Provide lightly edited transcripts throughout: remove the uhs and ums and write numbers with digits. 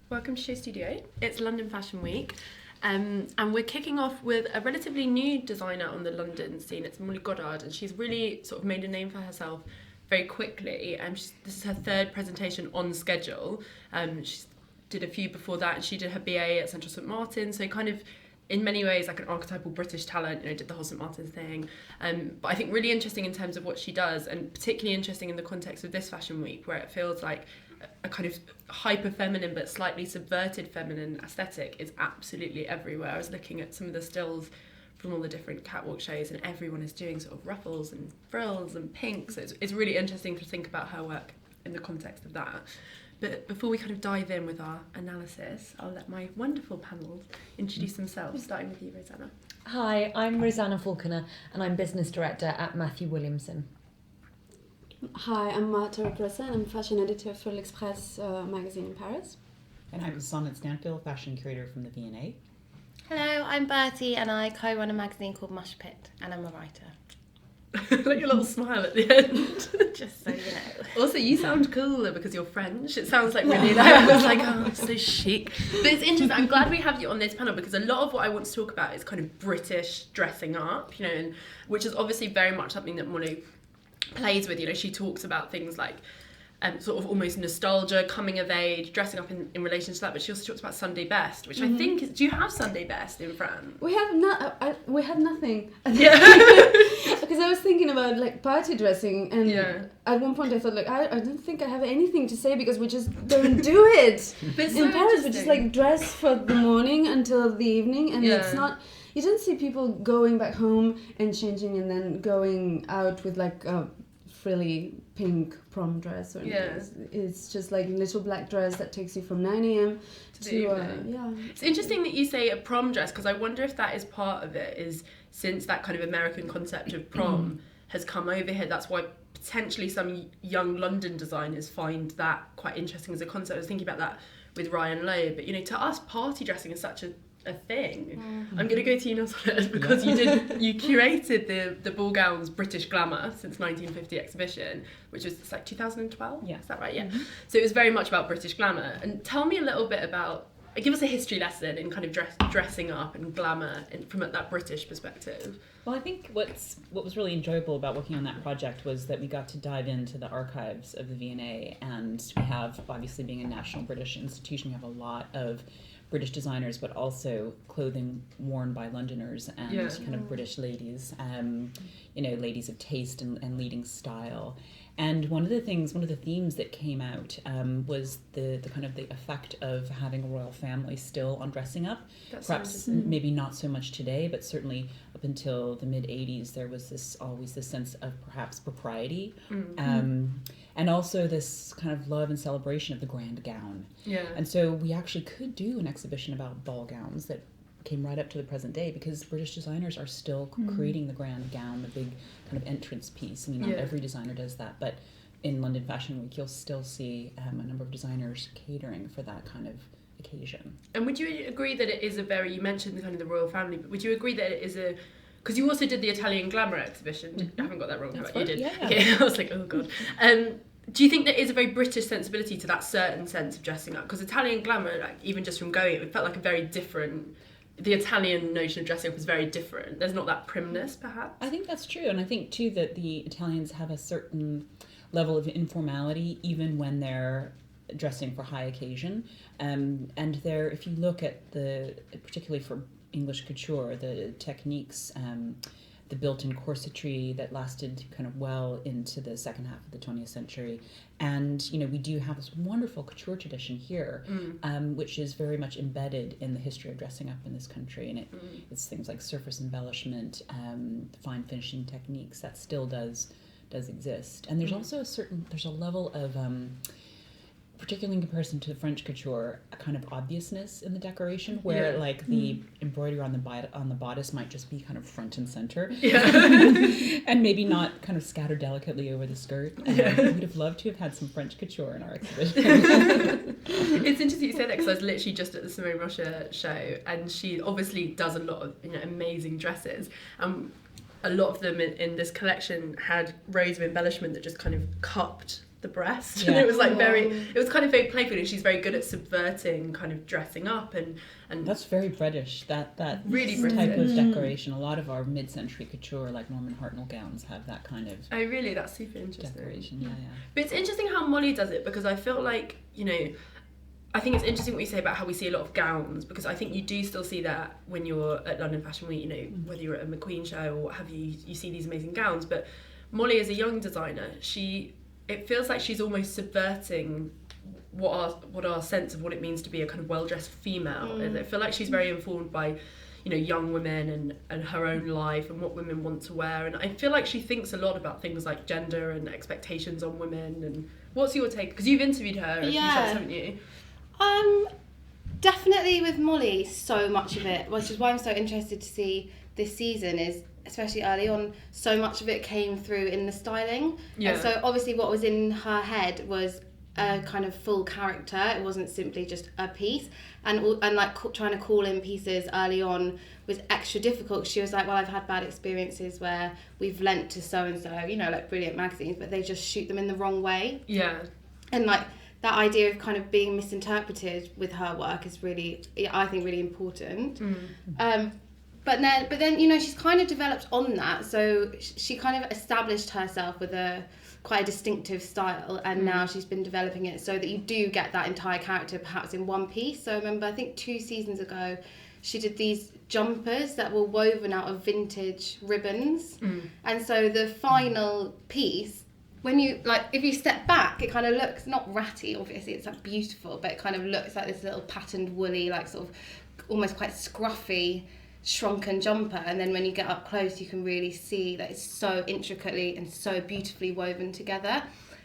Welcome to Show Studio. It's London Fashion Week, and we're kicking off with a relatively new designer on the London scene. It's Molly Goddard, and she's really sort of made a name for herself very quickly. This is her third presentation on schedule. She did a few before that, and she did her BA at Central St Martin, so kind of in many ways like an archetypal British talent, did the whole St Martin's thing. But I think really interesting in terms of what she does, and particularly interesting in the context of this fashion week, where it feels like a kind of hyper-feminine but slightly subverted feminine aesthetic is absolutely everywhere. I was looking at some of the stills from all the different catwalk shows, and everyone is doing sort of ruffles and frills and pinks. So it's really interesting to think about her work in the context of that. But before we kind of dive in with our analysis, I'll let my wonderful panel introduce themselves, starting with you, Rosanna. Hi, I'm Rosanna Falconer, and I'm Business Director at Matthew Williamson. Hi, I'm Marta, Represa, and I'm fashion editor for L'Express magazine in Paris. And I'm Sonnet Stanfill, fashion curator from the V&A. Hello, I'm Bertie, and I co-run a magazine called Mush Pit, and I'm a writer. Like a little smile at the end. Just so you know. Also, you sound cooler because you're French. It sounds like really like, I was like, oh, so chic. But it's interesting. I'm glad we have you on this panel because a lot of what I want to talk about is kind of British dressing up, and which is obviously very much something that Molly plays with. She talks about things like sort of almost nostalgia, coming of age, dressing up in relation to that, but she also talks about Sunday best, which I think is, do you have Sunday best in France? We have we have nothing. Yeah. Because I was thinking about like party dressing, and at one point I thought like I don't think I have anything to say because we just don't do it. But in Paris we just like dress for the morning until the evening, and it's not. You don't see people going back home and changing and then going out with like a frilly pink prom dress or anything. It's just like a little black dress that takes you from 9 a.m. to It's interesting that you say a prom dress, because I wonder if that is part of it, is since that kind of American concept of prom has come over here, that's why potentially some young London designers find that quite interesting as a concept. I was thinking about that with Ryan Lowe, but to us party dressing is such a thing. I'm going to go to you now, Sonnet, because you curated the ball gowns British Glamour since 1950 exhibition, which was like 2012. Yeah, is that right? Yeah. So it was very much about British glamour. And tell me a little bit about, give us a history lesson in kind of dressing up and glamour from that British perspective. Well, I think what was really enjoyable about working on that project was that we got to dive into the archives of the V&A, and we have, obviously being a national British institution, we have a lot of British designers, but also clothing worn by Londoners and kind of British ladies, ladies of taste and leading style. And one of the themes that came out was the kind of the effect of having a royal family still on dressing up. That's perhaps maybe not so much today, but certainly up until the mid 80s, there was always this sense of perhaps propriety, and also this kind of love and celebration of the grand gown. Yeah. And so we actually could do an exhibition about ball gowns that came right up to the present day, because British designers are still creating the grand gown, the big kind of entrance piece. I mean, not every designer does that, but in London Fashion Week, you'll still see a number of designers catering for that kind of occasion. And would you agree that it is you mentioned the kind of the royal family, but would you agree that it is because you also did the Italian Glamour exhibition. I haven't got that wrong, have I? You did. Yeah. Okay, I was like, oh god. Do you think there is a very British sensibility to that certain sense of dressing up? Because Italian Glamour, like even just from going, it felt like a very different. The Italian notion of dressing up is very different. There's not that primness, perhaps. I think that's true, and I think too that the Italians have a certain level of informality even when they're dressing for high occasion. And there, if you look at particularly for English couture, the techniques, the built-in corsetry that lasted kind of well into the second half of the 20th century. And, we do have this wonderful couture tradition here, which is very much embedded in the history of dressing up in this country. And it's things like surface embellishment, fine finishing techniques that still does exist. And there's also there's a level of, particularly in comparison to the French couture, a kind of obviousness in the decoration, where like the embroidery on the bodice might just be kind of front and center, and maybe not kind of scattered delicately over the skirt. We'd have loved to have had some French couture in our exhibition. It's interesting you say that, because I was literally just at the Simone Rocha show, and she obviously does a lot of amazing dresses. A lot of them in this collection had rows of embellishment that just kind of cupped the the breast. Yeah. And it was like it was kind of very playful, and she's very good at subverting kind of dressing up and That's very British, that really type British. of decoration. A lot of our mid-century couture, like Norman Hartnell gowns, have that kind of Oh really? That's super interesting. decoration. Yeah. But it's interesting how Molly does it, because I feel like, I think it's interesting what you say about how we see a lot of gowns, because I think you do still see that when you're at London Fashion Week, whether you're at a McQueen show or what have you, you see these amazing gowns. But Molly, as a young designer, it feels like she's almost subverting what our sense of what it means to be a kind of well-dressed female is. I feel like she's very informed by young women and her own life and what women want to wear, and I feel like she thinks a lot about things like gender and expectations on women. And what's your take, because you've interviewed her a few times, haven't you? Definitely with Molly, so much of it, which is why I'm so interested to see this season, is especially early on, so much of it came through in the styling. Yeah. And so obviously what was in her head was a kind of full character. It wasn't simply just a piece, and like trying to call in pieces early on was extra difficult. She was like, well, I've had bad experiences where we've lent to so and so, like brilliant magazines, but they just shoot them in the wrong way. Yeah. And like that idea of kind of being misinterpreted with her work is really, I think, really important. But then she's kind of developed on that, so she kind of established herself with quite a distinctive style, and now she's been developing it so that you do get that entire character perhaps in one piece. So I remember, I think 2 seasons ago, she did these jumpers that were woven out of vintage ribbons, and so the final piece, when you if you step back, it kind of looks not ratty, obviously it's like beautiful, but it kind of looks like this little patterned woolly, like sort of almost quite scruffy shrunken jumper, and then when you get up close you can really see that it's so intricately and so beautifully woven together.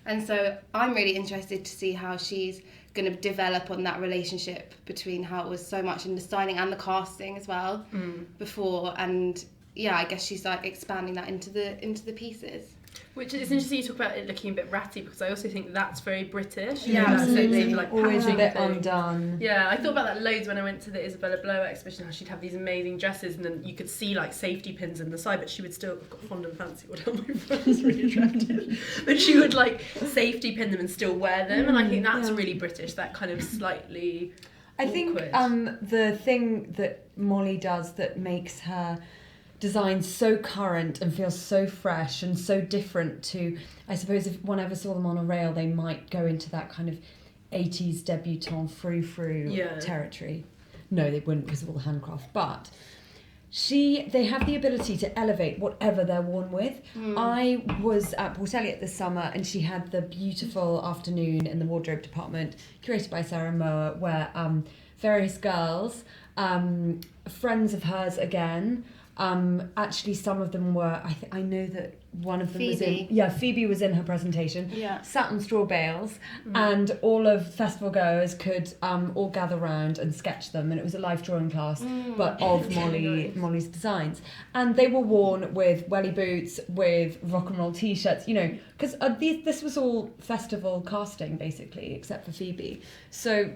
And so I'm really interested to see how she's going to develop on that relationship between how it was so much in the styling and the casting as well before, and I guess she's like expanding that into the pieces. Which is interesting you talk about it looking a bit ratty, because I also think that's very British. Yeah, that sense absolutely. of, like, Always a patching bit things. undone. Yeah, I thought about that loads when I went to the Isabella Blower exhibition, how she'd have these amazing dresses and then you could see like safety pins in the side, but she would still, I've got fond and fancy, what on my front is really attractive, but she would like safety pin them and still wear them, and I think that's really British, that kind of slightly I think the thing that Molly does that makes her design so current and feels so fresh and so different to, I suppose, if one ever saw them on a rail, they might go into that kind of 80s debutante frou-frou territory. No, they wouldn't, because of all the handcraft, but they have the ability to elevate whatever they're worn with. I was at Port Eliot this summer, and she had the beautiful afternoon in the wardrobe department, curated by Sarah Moore, where various girls, friends of hers again, actually some of them were, I know that one of them Phoebe was in her presentation, sat on straw bales, and all of festival goers could all gather round and sketch them, and it was a live drawing class, but of Molly's designs, and they were worn with welly boots, with rock and roll t-shirts, because this was all festival casting basically, except for Phoebe, so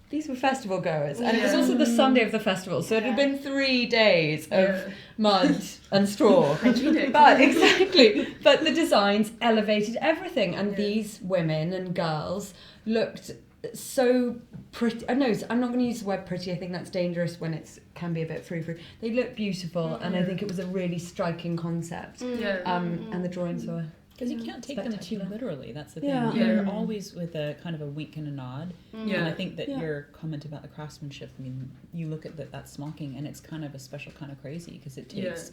these were festival goers, and it was also the Sunday of the festival, so it had been 3 days of mud and straw. But the designs elevated everything, and these women and girls looked so pretty. I'm not going to use the word pretty, I think that's dangerous when it can be a bit frou-frou. They looked beautiful, and I think it was a really striking concept. And the drawings were... Because you can't take them too literally, that's the thing. Yeah. They're always with a kind of a wink and a nod. Yeah. And I think that your comment about the craftsmanship, I mean, you look at that smocking and it's kind of a special kind of crazy, because it takes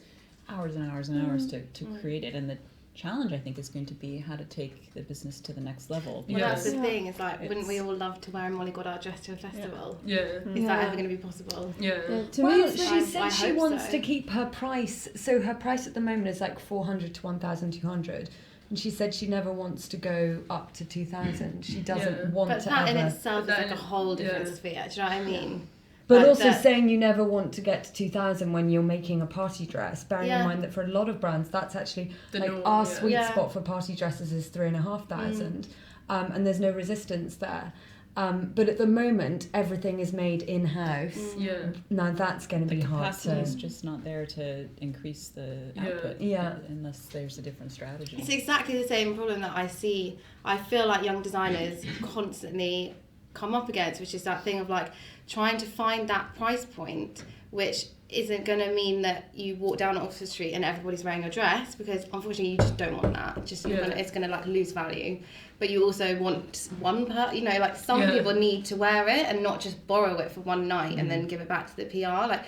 hours and hours and hours to create it. And the challenge, I think, is going to be how to take the business to the next level. Well, that's the thing, it's like, wouldn't we all love to wear a Molly Goddard dress to a festival? Is that ever going to be possible? To Well, me, she said she wants so. to keep her price. So her price at the moment is like 400 to 1,200. And she said she never wants to go up to 2,000. She doesn't want but to that ever... in itself is like a whole different sphere, do you know what I mean? But also saying you never want to get to 2,000 when you're making a party dress, bearing in mind that for a lot of brands, that's actually our sweet spot for party dresses is 3,500, and there's no resistance there. But at the moment, everything is made in-house. Yeah. Now that's going to be hard capacity is to... just not there to increase the output unless there's a different strategy. It's exactly the same problem that I see. I feel like young designers constantly come up against, which is that thing of like trying to find that price point, which isn't going to mean that you walk down Oxford Street and everybody's wearing a dress, because unfortunately you just don't want that. It's going to like lose value. But you also want one like some people need to wear it and not just borrow it for one night and then give it back to the PR. Like,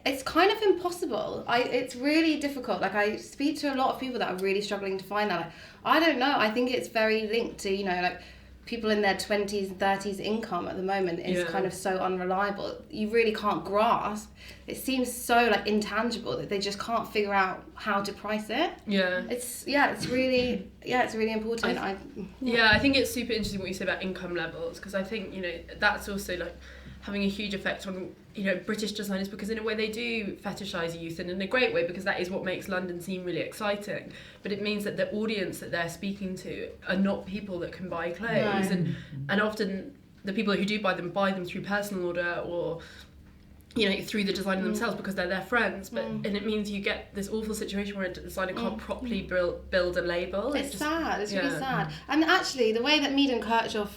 it's kind of impossible. It's really difficult. Like, I speak to a lot of people that are really struggling to find that. Like, I don't know. I think it's very linked to, like people in their 20s and 30s income at the moment is kind of so unreliable. You really can't grasp. It seems so like intangible that they just can't figure out how to price it. It's really important. I think it's super interesting what you say about income levels, because I think that's also like having a huge effect on British designers, because in a way they do fetishize youth, and in a great way, because that is what makes London seem really exciting. But it means that the audience that they're speaking to are not people that can buy clothes, and often the people who do buy them through personal order or through the designer themselves because they're their friends. But and it means you get this awful situation where a designer can't properly build a label. It's sad. It's really sad. And actually, the way that Mead and Kirchhoff,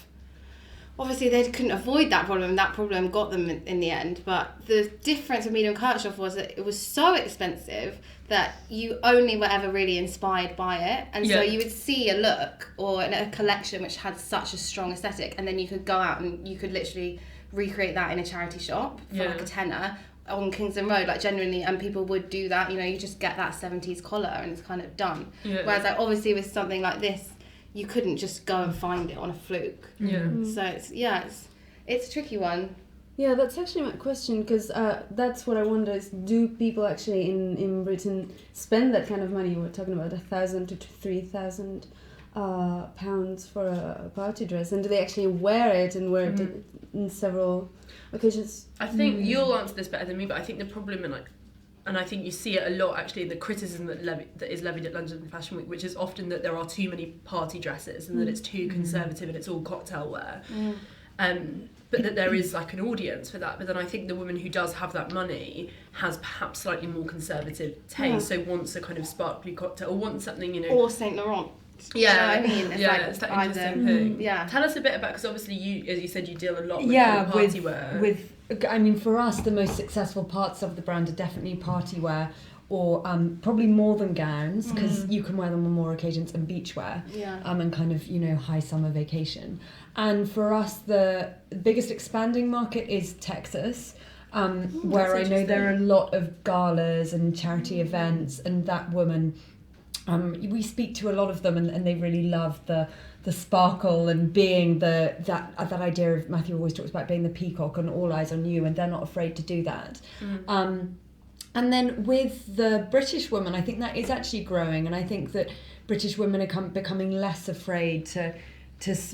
obviously they couldn't avoid that problem. That problem got them in the end. But the difference with Mead and Kirchhoff was that it was so expensive that you only were ever really inspired by it. And so you would see a look or a collection which had such a strong aesthetic, and then you could go out and you could literally recreate that in a charity shop for like a tenner on Kingston Road, like genuinely, and people would do that. You just get that 70s collar and it's kind of done. Whereas like obviously with something like this, you couldn't just go and find it on a fluke. So it's a tricky one. Yeah, that's actually my question, because that's what I wonder is, do people actually in Britain spend that kind of money? We're talking about £1,000 to £3,000 pounds for a party dress, and do they actually wear it and wear it in several occasions? I think you'll answer this better than me, but I think the problem and I think you see it a lot actually in the criticism that is levied at London Fashion Week, which is often that there are too many party dresses and that it's too conservative and it's all cocktail wear. But that there is like an audience for that. But then I think the woman who does have that money has perhaps slightly more conservative taste, so wants a kind of sparkly cocktail or wants something, Or Saint Laurent. Yeah, you know what I mean? It's that interesting thing. Tell us a bit about, because obviously you, as you said, you deal a lot with party wear. For us, the most successful parts of the brand are definitely party wear, or probably more than gowns, because you can wear them on more occasions, and beachwear, and kind of high summer vacation. And for us, the biggest expanding market is Texas, where I know there are a lot of galas and charity events, and that woman. We speak to a lot of them, and they really love the sparkle and being that idea of, Matthew always talks about being the peacock and all eyes on you, and they're not afraid to do that. And then with the British woman, I think that is actually growing, and I think that British women are becoming less afraid to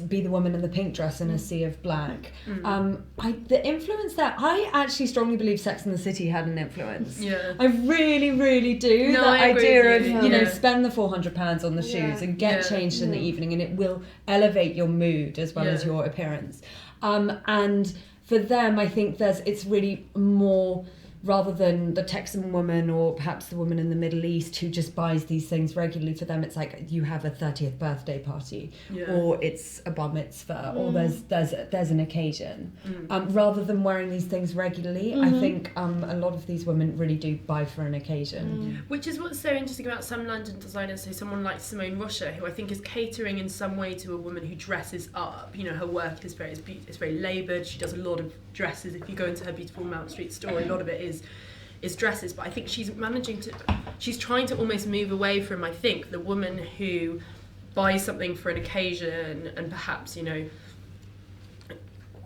be the woman in the pink dress in a sea of black. The influence that I actually strongly believe Sex and the City had an influence. I really, really do. No, that I agree idea with of spend the £400 on the shoes and get changed in the evening, and it will elevate your mood as well as your appearance. And for them, I think it's really more, rather than the Texan woman or perhaps the woman in the Middle East who just buys these things regularly, for them it's like you have a 30th birthday party, or it's a bar mitzvah, or there's an occasion. Rather than wearing these things regularly, I think a lot of these women really do buy for an occasion. Which is what's so interesting about some London designers, so someone like Simone Rocha, who I think is catering in some way to a woman who dresses up. Her work is very laboured. She does a lot of dresses. If you go into her beautiful Mount Street store, a lot of it is dresses, but I think she's trying to almost move away from, I think, the woman who buys something for an occasion and perhaps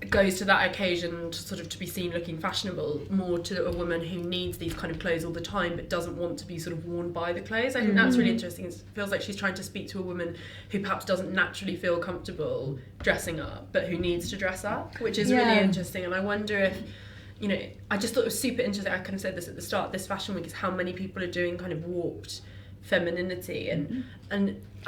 goes to that occasion to be seen looking fashionable, more to a woman who needs these kind of clothes all the time but doesn't want to be sort of worn by the clothes. I think that's really interesting. It feels like she's trying to speak to a woman who perhaps doesn't naturally feel comfortable dressing up but who needs to dress up, which is really interesting. And I wonder if I just thought it was super interesting. I kind of said this at the start. This fashion week is how many people are doing kind of warped femininity, and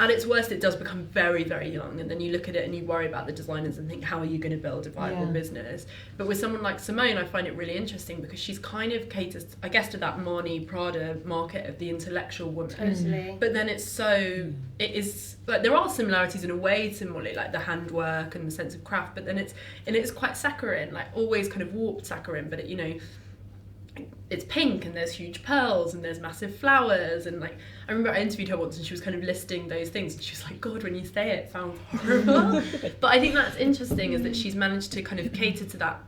at its worst it does become very, very young, and then you look at it and you worry about the designers and think, how are you going to build a viable business? But with someone like Simone, I find it really interesting because she's kind of caters, I guess, to that Marnie Prada market of the intellectual woman. Totally. But then it's so, it is, like, there are similarities in a way to Molly, like the handwork and the sense of craft, but then it's quite saccharine, like always kind of warped saccharine, but it, you know, it's pink and there's huge pearls and there's massive flowers, and like I remember I interviewed her once and she was kind of listing those things and she was like, God, when you say it, it sounds horrible. But I think that's interesting, is that she's managed to kind of cater to that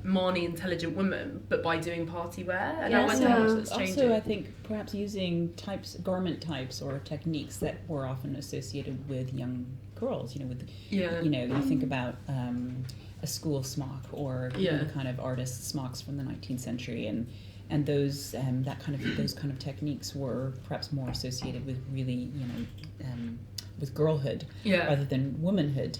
Marnie intelligent woman, but by doing party wear, and I wonder how much that's changing. Also, I think perhaps using garment types or techniques that were often associated with young girls, you know, with you know, you think about a school smock or the kind of artist smocks from the 19th century, and those those kind of techniques were perhaps more associated with really, you know, with girlhood rather than womanhood.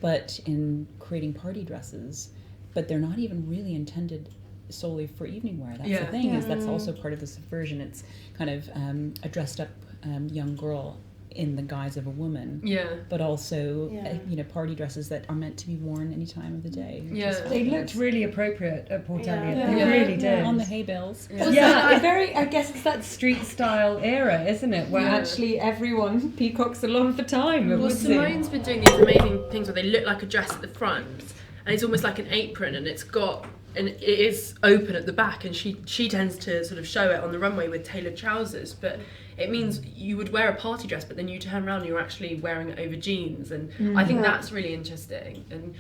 But in creating party dresses, but they're not even really intended solely for evening wear. That's the thing, is that's also part of the subversion. It's kind of a dressed up young girl in the guise of a woman, but also you know, party dresses that are meant to be worn any time of the day. They looked really appropriate at Port Elliot. They really did. On the hay bales. I guess it's that street style era, isn't it, where actually everyone peacocks a lot of the time. Well, Simone's been doing these amazing things where they look like a dress at the front, and it's almost like an apron, and it is open at the back, and she tends to sort of show it on the runway with tailored trousers, but it means you would wear a party dress, but then you turn around and you're actually wearing it over jeans, and I think that's really interesting. And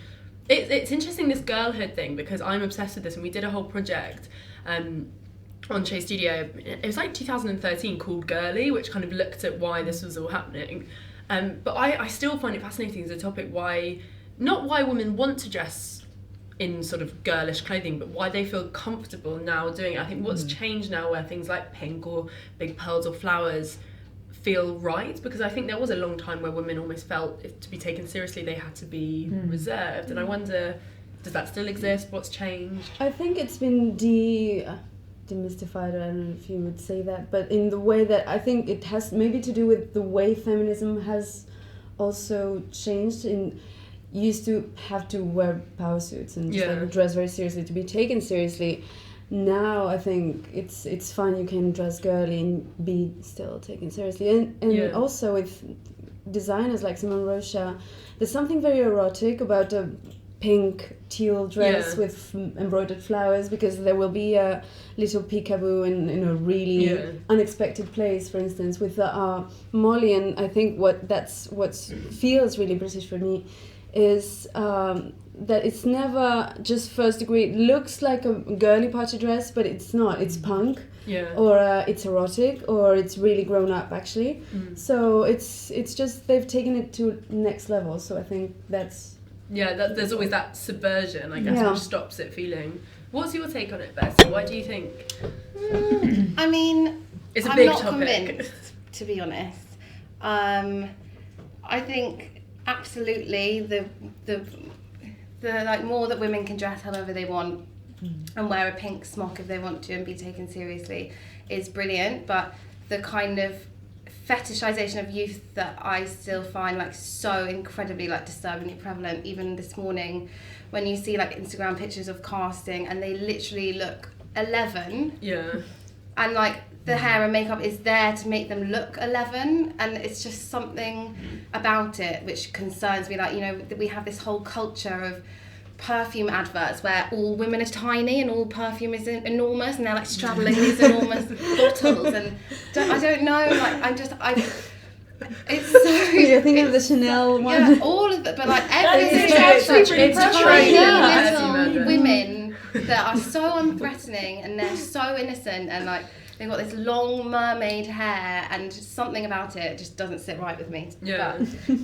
it's interesting, this girlhood thing, because I'm obsessed with this, and we did a whole project on Shea Studio, it was like 2013, called Girly, which kind of looked at why this was all happening, but I still find it fascinating as a topic, not why women want to dress in sort of girlish clothing, but why they feel comfortable now doing it. I think what's changed now, where things like pink or big pearls or flowers feel right, because I think there was a long time where women almost felt, if to be taken seriously, they had to be reserved, and I wonder, does that still exist? What's changed? I think it's been demystified, I don't know if you would say that, but in the way that I think it has maybe to do with the way feminism has also changed. You used to have to wear power suits and just like dress very seriously to be taken seriously. Now I think it's fine, you can dress girly and be still taken seriously. And also with designers like Simone Rocha, there's something very erotic about a pink teal dress with embroidered flowers, because there will be a little peekaboo in a really unexpected place, for instance, with Molly. And I think what feels really British for me is that it's never just first degree. It looks like a girly party dress, but it's not. It's punk, or it's erotic, or it's really grown up, actually. So it's just they've taken it to next level. So I think that's there's always that subversion, I guess, which stops it feeling. What's your take on it, Bertie? Why do you think? I mean, it's a I'm big not topic. Convinced, to be honest. I think absolutely the like more that women can dress however they want and wear a pink smock if they want to and be taken seriously is brilliant, but the kind of fetishization of youth that I still find like so incredibly like disturbingly prevalent, even this morning when you see like Instagram pictures of casting and they literally look 11 and like the hair and makeup is there to make them look 11, and it's just something about it which concerns me. Like, you know, we have this whole culture of perfume adverts where all women are tiny and all perfume is enormous, and they're like straddling these enormous bottles, and I don't know, like it's so... You're thinking of the Chanel one? Yeah, all of it, but like everything. It's tiny little women that are so unthreatening and they're so innocent, and like they've got this long mermaid hair, and something about it just doesn't sit right with me.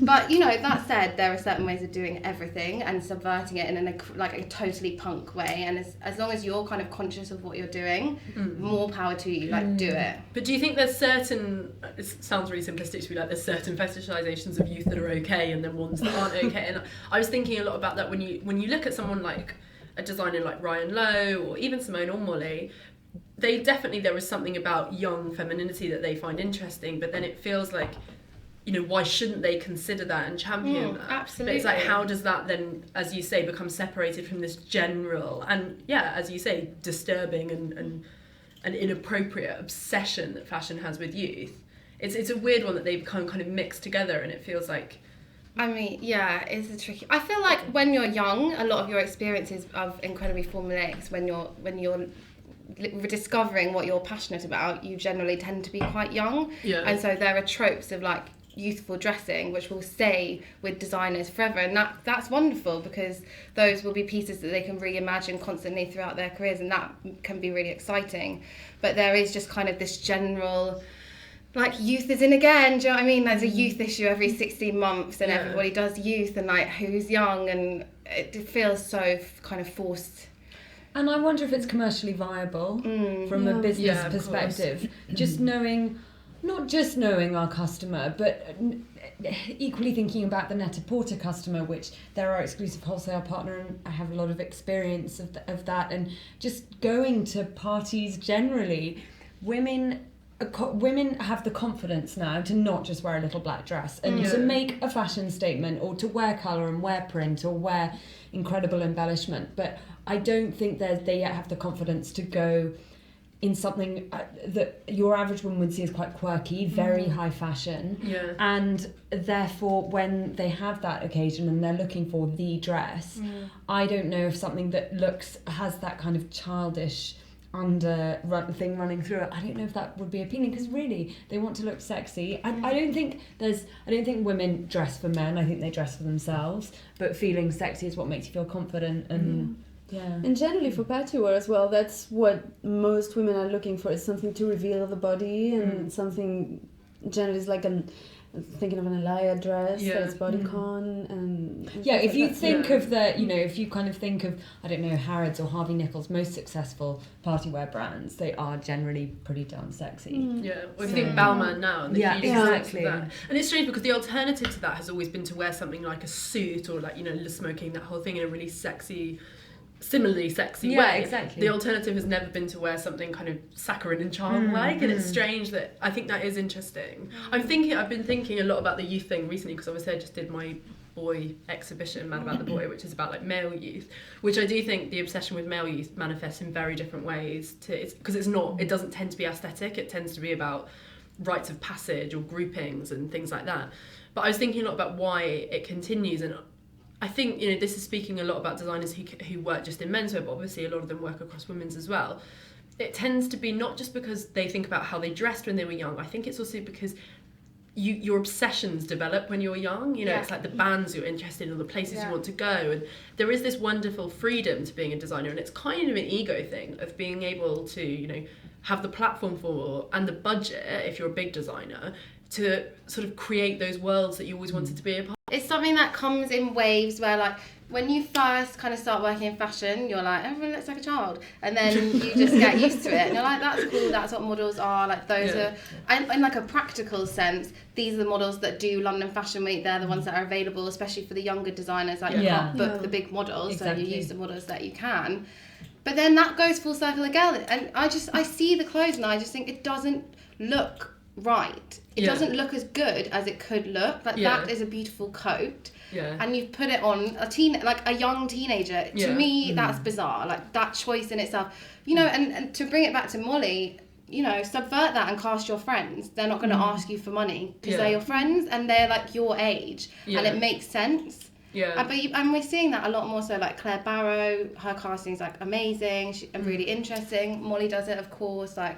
But you know, that said, there are certain ways of doing everything and subverting it in a totally punk way, and as long as you're kind of conscious of what you're doing, more power to you, like do it. But do you think there's certain, it sounds really simplistic to be like, there's certain fetishizations of youth that are okay and then ones that aren't okay? And I was thinking a lot about that when you look at someone like a designer like Ryan Lowe or even Simone or Molly, there is something about young femininity that they find interesting, but then it feels like, you know, why shouldn't they consider that and champion that? Absolutely. But it's like, how does that then, as you say, become separated from this general and, yeah, as you say, disturbing and inappropriate obsession that fashion has with youth? It's a weird one that they become kind of mixed together, and it feels like... I mean, yeah, it's a tricky... I feel like when you're young, a lot of your experiences are incredibly formulaic. When you're discovering what you're passionate about, you generally tend to be quite young. Yeah. And so there are tropes of like youthful dressing which will stay with designers forever, and that's wonderful, because those will be pieces that they can reimagine constantly throughout their careers, and that can be really exciting. But there is just kind of this general, like, youth is in again, do you know what I mean? There's a youth issue every 16 months, and everybody does youth, and like, who's young, and it feels so kind of forced. And I wonder if it's commercially viable from a business perspective. Just knowing, not just knowing our customer, but equally thinking about the Net-a-Porter customer, which they're our exclusive wholesale partner, and I have a lot of experience of that. And just going to parties generally, women have the confidence now to not just wear a little black dress and to make a fashion statement, or to wear colour and wear print or wear incredible embellishment. But I don't think they yet have the confidence to go in something that your average woman would see as quite quirky, very high fashion. Yeah. And therefore, when they have that occasion and they're looking for the dress, I don't know if something that has that kind of childish thing running through it, I don't know if that would be appealing, because really they want to look sexy. I don't think women dress for men. I think they dress for themselves, but feeling sexy is what makes you feel confident. And and generally for party wear as well, that's what most women are looking for, is something to reveal the body, and something generally is like thinking of an Elia dress that's bodycon, and if you think of the, you know, if you kind of think of, I don't know, Harrods or Harvey Nichols' most successful party wear brands, they are generally pretty darn sexy. Or if you think Balmain now, and exactly. That. And it's strange because the alternative to that has always been to wear something like a suit, or like, you know, smoking, that whole thing in a really similarly sexy way. Exactly. The alternative has never been to wear something kind of saccharine and charm-like, and it's strange that, I think that is interesting. I've been thinking a lot about the youth thing recently, because obviously I just did my boy exhibition, Mad About the Boy, which is about like male youth, which I do think the obsession with male youth manifests in very different ways because it doesn't tend to be aesthetic, it tends to be about rites of passage or groupings and things like that. But I was thinking a lot about why it continues, and I think, you know, this is speaking a lot about designers who work just in menswear, but obviously a lot of them work across women's as well. It tends to be not just because they think about how they dressed when they were young. I think it's also because your obsessions develop when you're young. You know, it's like the bands you're interested in, or the places you want to go. And there is this wonderful freedom to being a designer, and it's kind of an ego thing of being able to, you know, have the platform for and the budget, if you're a big designer, to sort of create those worlds that you always wanted to be a part of. It's something that comes in waves, where like when you first kind of start working in fashion, you're like, everyone looks like a child, and then you just get used to it, and you're like, that's cool, that's what models are, like those are, and in like a practical sense, these are the models that do London Fashion Week, they're the ones that are available, especially for the younger designers, like you can't book the big models, so you use the models that you can. But then that goes full circle again, and I see the clothes and I just think it doesn't look right. It doesn't look as good as it could look. Like that is a beautiful coat. And you've put it on a young teenager. To me, that's bizarre. Like that choice in itself. You know, and to bring it back to Molly, you know, subvert that and cast your friends. They're not going to ask you for money because they're your friends and they're like your age, and it makes sense. And we're seeing that a lot more so, like Claire Barrow, her casting's like amazing, really interesting. Molly does it, of course, like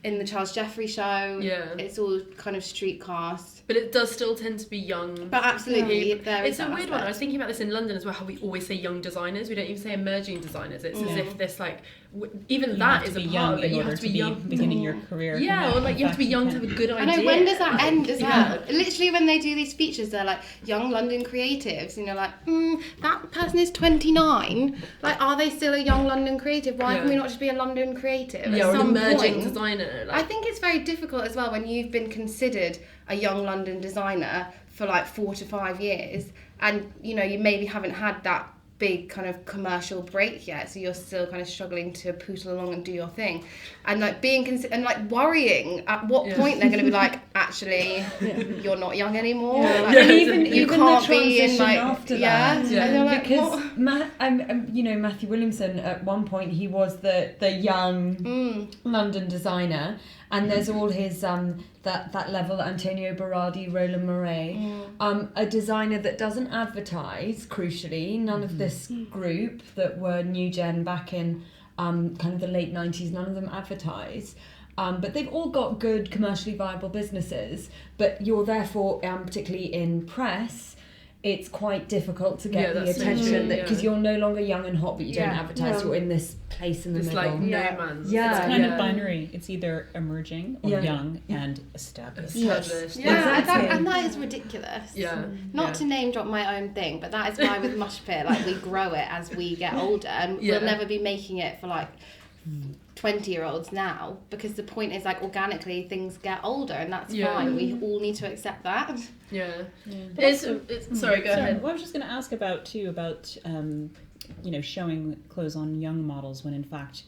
in the Charles Jeffrey show. It's all kind of street cast. But it does still tend to be young. But absolutely, it's a weird one. I was thinking about this in London as well, how we always say young designers. We don't even say emerging designers. It's as if this like, even that is a part of it. You have to be young. Beginning your career. Yeah, or like you have to be young to have a good idea. I know, when does that end as well? Literally when they do these features, they're like, young London creatives. And you're like, that person is 29. Like, are they still a young London creative? Why can we not just be a London creative? Or an emerging designer. Like, I think it's very difficult as well when you've been considered a young London designer for like 4 to 5 years, and you know you maybe haven't had that big kind of commercial break yet, so you're still kind of struggling to poodle along and do your thing, and like being and like worrying at what point they're going to be like, actually you're not young anymore, like, and even you even can't the transition be in like after yeah, that, and you're like, because what? you know, Matthew Williamson at one point, he was the young London designer, and there's all his that level, Antonio Berardi, Roland Murray, a designer that doesn't advertise, crucially. None of this group that were new gen back in kind of the late 90s, none of them advertise. But they've all got good commercially viable businesses, but you're therefore, particularly in press, it's quite difficult to get the attention, because you're no longer young and hot, but you don't advertise. You're in this place in the middle. It's like no man's. It's kind of binary. It's either emerging or young and established. Exactly. And that is ridiculous. Not to to name drop my own thing, but that is why with Mosh Pit, like, we grow it as we get older, and we'll never be making it for like 20-year-olds now, because the point is, like, organically things get older, and that's fine. We all need to accept that. Sorry, go ahead. Well, I was just going to ask about you know, showing clothes on young models when in fact,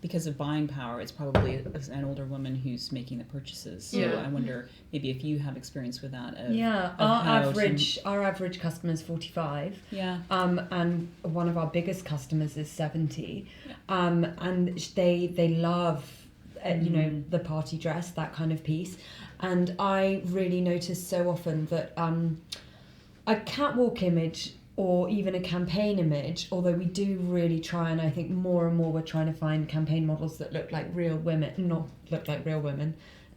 because of buying power, it's probably an older woman who's making the purchases. So I wonder maybe if you have experience with that. Our average customer is 45. And one of our biggest customers is 70. And they love, you know, the party dress, that kind of piece. And I really notice so often that a catwalk image, or even a campaign image, although we do really try, and I think more and more we're trying to find campaign models that look like real women, not look like real women.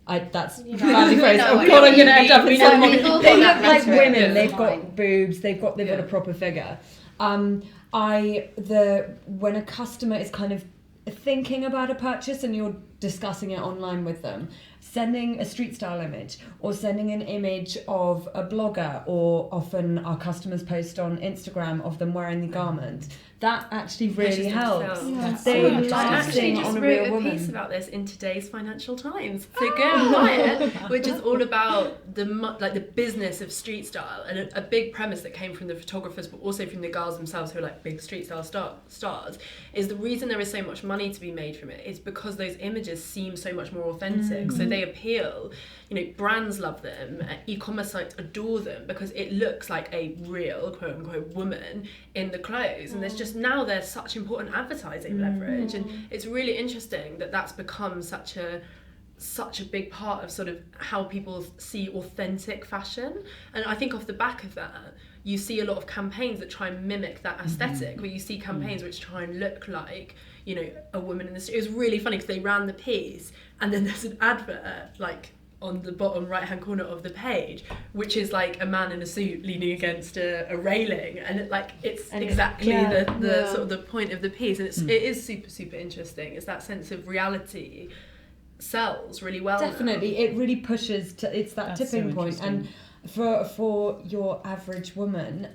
That's badly phrased. I'm going to end up in someone. They look like women. They've got boobs. They've got a proper figure. When a customer is kind of thinking about a purchase and you're discussing it online with them, sending a street style image or sending an image of a blogger, or often our customers post on Instagram of them wearing the garment, that actually really helps. They love seeing it on a real woman. I actually just wrote a piece about this in today's Financial Times. So go and buy it, which is all about the business of street style, and a big premise that came from the photographers, but also from the girls themselves, who are like big street style stars, is the reason there is so much money to be made from it is because those images seem so much more authentic. So they appeal. You know, brands love them, e-commerce sites adore them, because it looks like a real quote unquote woman in the clothes, and there's such important advertising leverage, and it's really interesting that that's become such a big part of sort of how people see authentic fashion. And I think off the back of that, you see a lot of campaigns that try and mimic that aesthetic, where you see campaigns which try and look like, you know, a woman in the street. It was really funny because they ran the piece, and then there's an advert like on the bottom right hand corner of the page, which is like a man in a suit leaning against a railing, and it's exactly the sort of the point of the piece, and it is super, super interesting. It's that sense of reality sells really well. Definitely now. It really pushes to, it's that That's tipping so point. And for your average woman,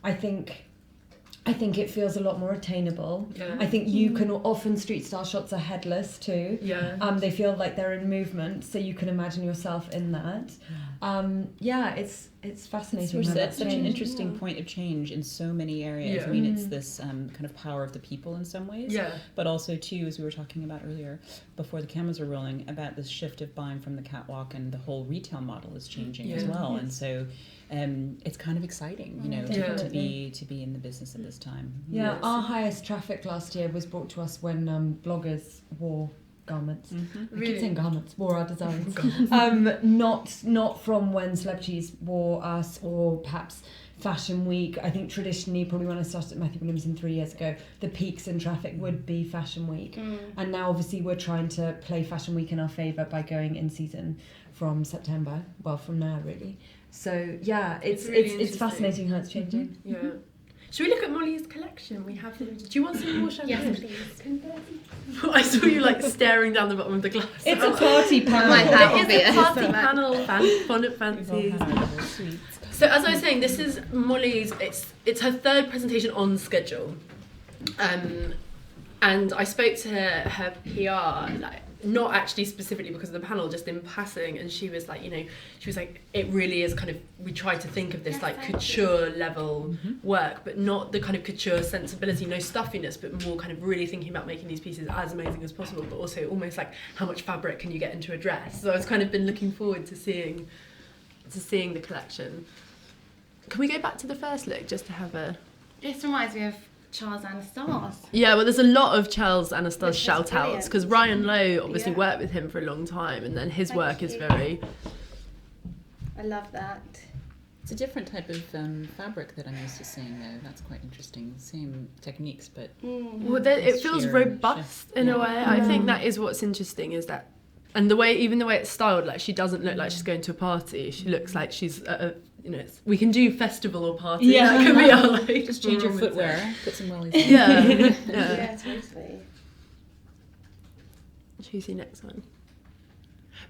I think it feels a lot more attainable. I think you can often, street style shots are headless too. They feel like they're in movement, so you can imagine yourself in that. It's fascinating. It's such an interesting point of change in so many areas. I mean, it's this kind of power of the people in some ways, but also too, as we were talking about earlier before the cameras were rolling, about this shift of buying from the catwalk, and the whole retail model is changing as well. And so it's kind of exciting, you know, to be in the business at this time. Our highest traffic last year was brought to us when bloggers wore garments. I keep saying garments, wore our designs. Not from when celebrities wore us, or perhaps Fashion Week. I think traditionally, probably when I started at Matthew Williamson 3 years ago, the peaks in traffic would be Fashion Week. And now obviously we're trying to play Fashion Week in our favour by going in season from September, well, from now really. So it's fascinating how it's changing. Should we look at Molly's collection? We have. Do you want some more champagne? Yes, please. I saw you like staring down the bottom of the glass. It's a party panel. It is a party panel. Bonnet fancies. So as I was saying, this is Molly's. It's her third presentation on schedule, and I spoke to her PR. Like, not actually specifically because of the panel, just in passing, and she was like, it really is kind of, we try to think of this like couture level work, but not the kind of couture sensibility, no stuffiness, but more kind of really thinking about making these pieces as amazing as possible, but also almost like how much fabric can you get into a dress. So I've kind of been looking forward to seeing the collection. Can we go back to the first look just to have a... This reminds me of Charles Anastas. Yeah, well, there's a lot of Charles Anastas Which is shout-outs, brilliant. because Ryan Lowe obviously worked with him for a long time, and then his Thank work is you. very... I love that. It's a different type of fabric that I'm used to seeing, though. That's quite interesting. Same techniques, but... Well, it feels sheer robust shift. in a Yeah. way. I think that is what's interesting, is that... And the way it's styled, like, she doesn't look like she's going to a party. She looks like she's at a... we can do festival or party. Yeah. That can be our, like... Just change your barometer. footwear, put some wellies on. Yeah. Yeah, totally. Should we see next one?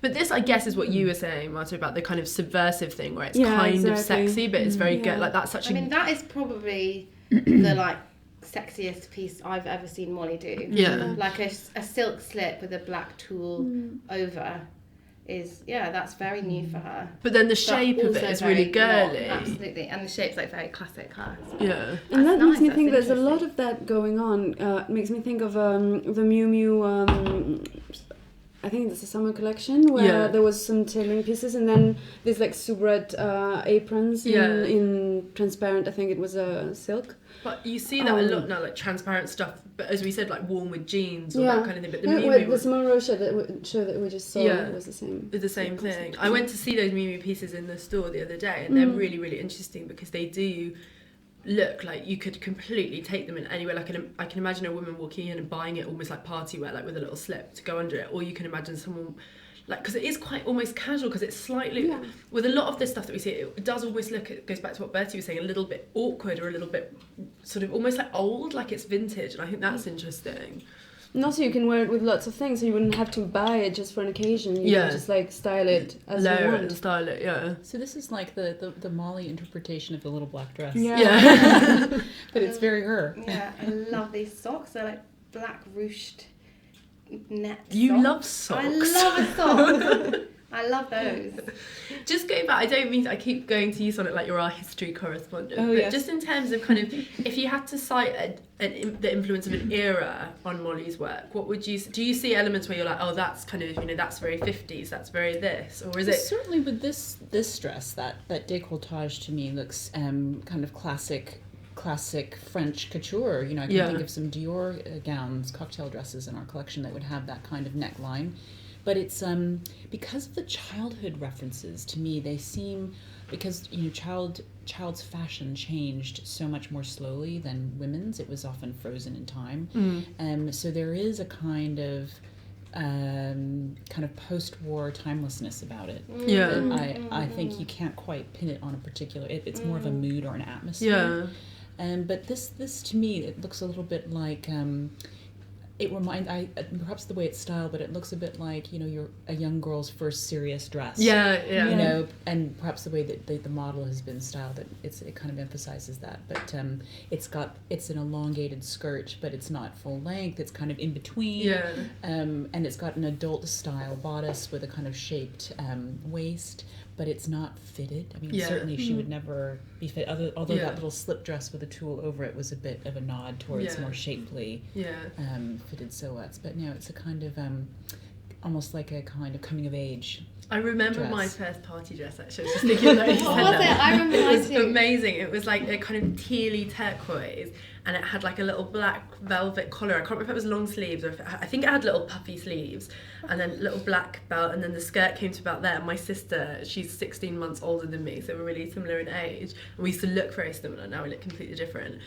But this, I guess, is what you were saying, Marta, about the kind of subversive thing, where it's kind of sexy, but it's very good. Like, that's such I mean, that is probably the like sexiest piece I've ever seen Molly do. Yeah. Like a silk slip with a black tulle over is, that's very new for her. But then the But shape of it also is very really girly. not, absolutely, and the shape's like very classic her. Yeah. And that That's makes me nice, think that's there's a lot interesting. of that going on. It makes me think of the Miu Miu, I think it's a summer collection, where there was some tailoring pieces, and then these like soubrette aprons in transparent, I think it was silk. But you see that a lot now, like transparent stuff, but as we said, like worn with jeans or that kind of thing. But the Miu Miu the Monroe show that we just saw was the same. It's the same thing. I went to see those Miu Miu pieces in the store the other day, and they're really, really interesting because they do look like you could completely take them in anywhere. Like I can imagine a woman walking in and buying it almost like party wear, like with a little slip to go under it, or you can imagine someone like, because it is quite almost casual, because it's slightly with a lot of this stuff that we see, it does almost look, it goes back to what Bertie was saying, a little bit awkward or a little bit sort of almost like old, like it's vintage, and I think that's interesting. And also you can wear it with lots of things, so you wouldn't have to buy it just for an occasion. You can just like style it as you Layer it want. and style it, yeah. So this is like the Molly interpretation of the little black dress. Yeah. But it's very her. Yeah, I love these socks. They're like black ruched net You socks. love socks. I love a sock. I love those. Just going back, I don't mean, I keep going to you, Sonnet, like you're our history correspondent, Oh, but yes. just in terms of kind of, if you had to cite the influence of an era on Molly's work, what would you, do you see elements where you're like, oh, that's kind of, that's very 50s, that's very this, or is it? Certainly with this dress, that décolletage to me looks kind of classic French couture. I can think of some Dior gowns, cocktail dresses in our collection that would have that kind of neckline. But it's because of the childhood references, to me they seem, because child's fashion changed so much more slowly than women's. It was often frozen in time. So there is a kind of post-war timelessness about it. I think you can't quite pin it on a particular. It's more of a mood or an atmosphere. But this to me, it looks a little bit like. Perhaps the way it's styled, but it looks a bit like you're a young girl's first serious dress. And perhaps the way that the model has been styled, it kind of emphasizes that. But it's an elongated skirt, but it's not full length. It's kind of in between. And it's got an adult style bodice with a kind of shaped waist, but it's not fitted. I mean, certainly she would never be fit. Although that little slip dress with a tulle over it was a bit of a nod towards more shapely. Fitted silhouettes, but no, it's a kind of almost like a kind of coming of age. I remember dress. my first party dress, actually. I was just thinking that you said What was that. it? I remember It mine was too. amazing. It was like a kind of tealy turquoise, and it had like a little black velvet collar. I can't remember if it was long sleeves or I think it had little puffy sleeves, and then little black belt, and then the skirt came to about there. My sister, she's 16 months older than me, so we're really similar in age, and we used to look very similar. Now we look completely different.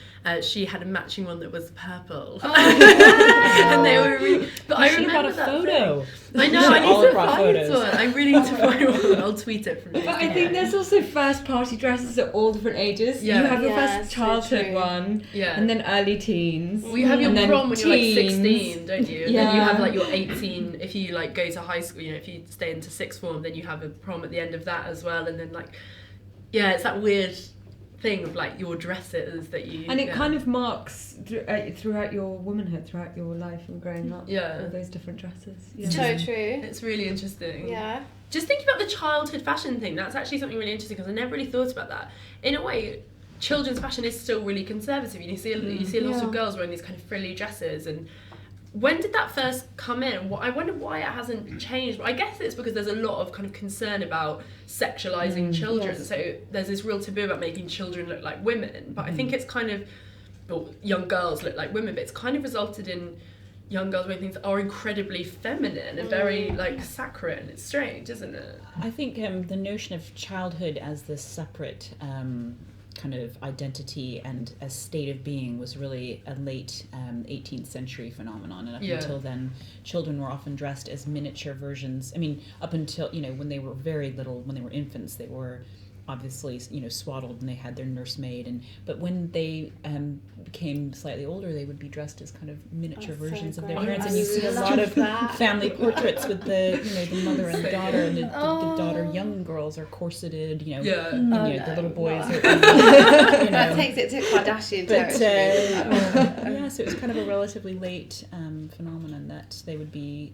She had a matching one that was purple, and they were really. But I remember that photo. I know. I need to Autograph find photos. one. I really need to find one. I'll tweet it from. But I think there's also first party dresses at all different ages. Yeah. You have your Yeah, first so childhood true. one, Yeah. and then early teens. Well, you have your and then prom when you're like teens. 16, don't you? And then you Yeah. have like your 18, if you like go to high school, if you stay into sixth form, then you have a prom at the end of that as well. And then like, yeah, it's that weird thing of like your dresses that you... And it kind of marks throughout your womanhood, throughout your life and growing up. Yeah. All those different dresses. So true. It's really interesting. Yeah. Just thinking about the childhood fashion thing, that's actually something really interesting because I never really thought about that. In a way, children's fashion is still really conservative. You see a lot of girls wearing these kind of frilly dresses. And when did that first come in? I wonder why it hasn't changed. I guess it's because there's a lot of kind of concern about sexualizing children. Yes. So there's this real taboo about making children look like women. But I think it's kind of, well, young girls look like women, but it's kind of resulted in young girls wearing things that are incredibly feminine and very like saccharine. It's strange, isn't it? I think the notion of childhood as this separate kind of identity and a state of being was really a late 18th century phenomenon, and up until then children were often dressed as miniature versions. I mean, up until, you know, when they were very little, when they were infants, they were obviously, you know, swaddled and they had their nursemaid, but when they became slightly older, they would be dressed as kind of miniature versions of their parents, and you see a lot of family portraits with the, you know, the mother and the daughter, and the daughter, young girls are corseted, you know, the little boys are, you know. That takes it to Kardashian territory. So it was kind of a relatively late phenomenon that they would be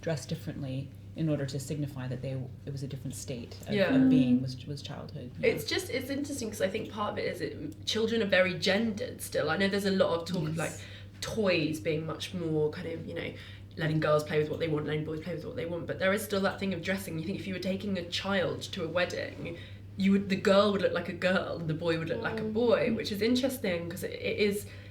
dressed differently in order to signify that it was a different state of being was childhood. It's interesting because I think part of it is children are very gendered still. I know there's a lot of talk of like toys being much more kind of, you know, letting girls play with what they want, letting boys play with what they want, but there is still that thing of dressing. You think if you were taking a child to a wedding, the girl would look like a girl and the boy would look like a boy, which is interesting because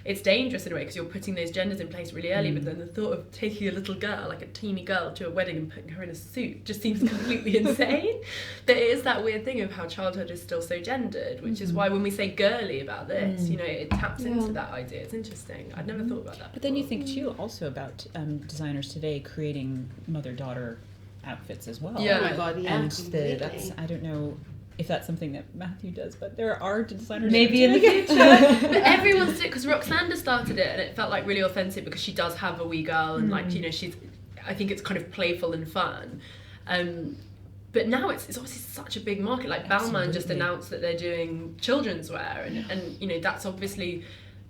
it's dangerous in a way because you're putting those genders in place really early, but then the thought of taking a little girl, like a teeny girl, to a wedding and putting her in a suit just seems completely insane. But it is that weird thing of how childhood is still so gendered, which is why when we say girly about this, you know, it taps into that idea. It's interesting. I'd never thought about that But then you think too also about designers today creating mother-daughter outfits as well. Yeah. Oh my God, yeah, and completely. that's, I don't know if that's something that Matthew does, but there are designers maybe in the future. But everyone's doing, because Roxana started it and it felt like really authentic because she does have a wee girl and like, you know, I think it's kind of playful and fun. But now it's obviously such a big market. Like Balmain just announced that they're doing children's wear and you know, that's obviously,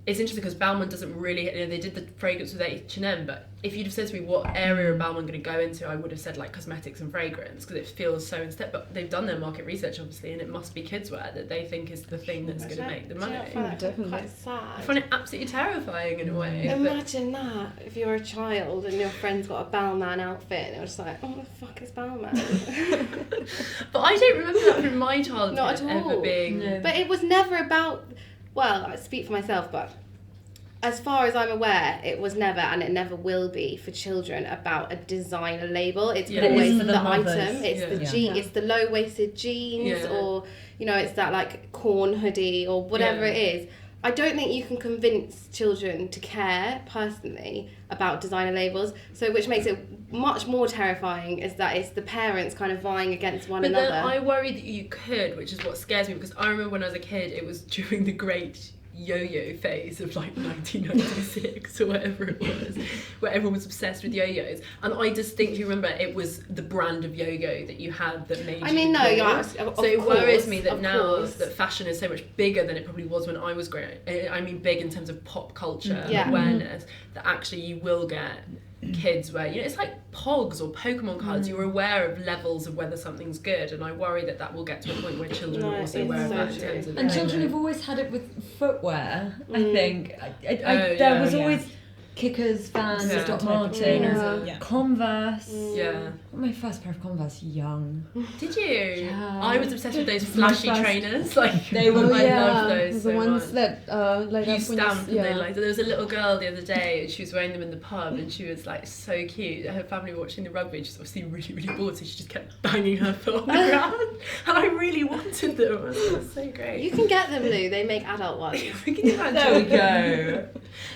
it's interesting because Balmain doesn't really, you know, they did the fragrance with H&M, but if you'd have said to me what area of Balmain going to go into, I would have said like cosmetics and fragrance because it feels so in step. But they've done their market research obviously, and it must be kids wear that they think is the thing that's going to make the money. I find that quite sad. I find it absolutely terrifying in a way. Imagine that if you're a child and your friend's got a Balmain outfit and you're just like, oh, what the fuck is Balmain? But I don't remember that from my childhood Not at all. ever being. No. But it was never about, well, I speak for myself, but as far as I'm aware, it was never, and it never will be for children, about a designer label. It's always for the the mothers. item. It's the it's the low-waisted jeans, or you know, it's that like corn hoodie or whatever it is. I don't think you can convince children to care personally about designer labels. So, which makes it much more terrifying is that it's the parents kind of vying against one another. But then I worry that you could, which is what scares me, because I remember when I was a kid, it was during the great yo-yo phase of like 1996 or whatever it was, where everyone was obsessed with yo-yos, and I distinctly remember it was the brand of yo-yo that you had that made so it worries me that now that fashion is so much bigger than it probably was when I was growing. I mean big in terms of pop culture awareness, that actually you will get kids where, you know, it's like Pogs or Pokemon cards, you're aware of levels of whether something's good, and I worry that will get to a point where children are also aware of that in terms of, and children have always had it with footwear. I think there was always Kickers, Vans, Stoppard, Converse. My first pair of Converse young. Did you? Yeah. I was obsessed with those flashy trainers. Like they were. I loved those. The so ones much. that like you stamped and they like. There was a little girl the other day and she was wearing them in the pub and she was like so cute. Her family were watching the rugby and she was obviously really, really bored, so she just kept banging her foot on the ground. And I really wanted them. It was so great. You can get them, Lou. They make adult ones. We can do that. There we go.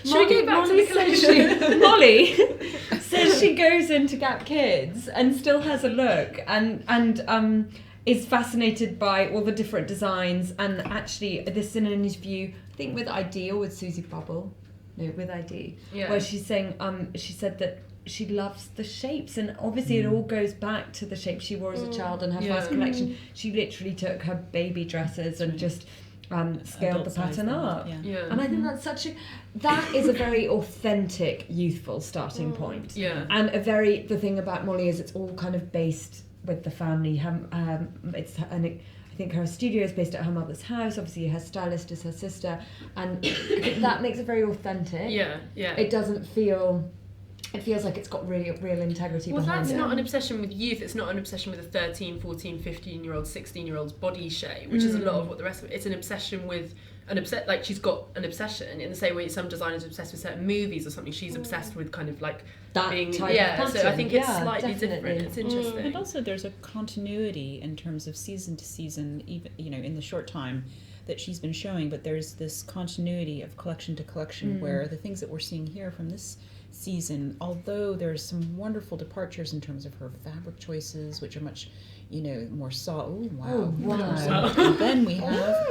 Should we go back to the collection? Molly says she goes into Gap Kids and still has a look and is fascinated by all the different designs, and actually this is in an interview I think with ID or with Susie Bubble, with ID, where she's saying she said that she loves the shapes, and obviously it all goes back to the shapes she wore as a child and her first collection. She literally took her baby dresses and just scaled the adult size pattern then, up. Yeah. And I think that is a very authentic, youthful starting point. Yeah. And the thing about Molly is it's all kind of based with the family. I think her studio is based at her mother's house. Obviously, her stylist is her sister, and that makes it very authentic. Yeah. It doesn't feel. It feels like it's got really real integrity behind it. Well, that's not an obsession with youth. It's not an obsession with a 13, 14, 15-year-old, 16-year-old's body shape, which is a lot of what the rest of it. It's an obsession with like she's got an obsession in the same way some designers are obsessed with certain movies or something. She's obsessed with kind of like that being type of pattern. So I think it's slightly definitely different. It's interesting. And also there's a continuity in terms of season to season, even in the short time that she's been showing, but there's this continuity of collection to collection where the things that we're seeing here from this season, although there's some wonderful departures in terms of her fabric choices, which are much more soft. Oh wow. And then we have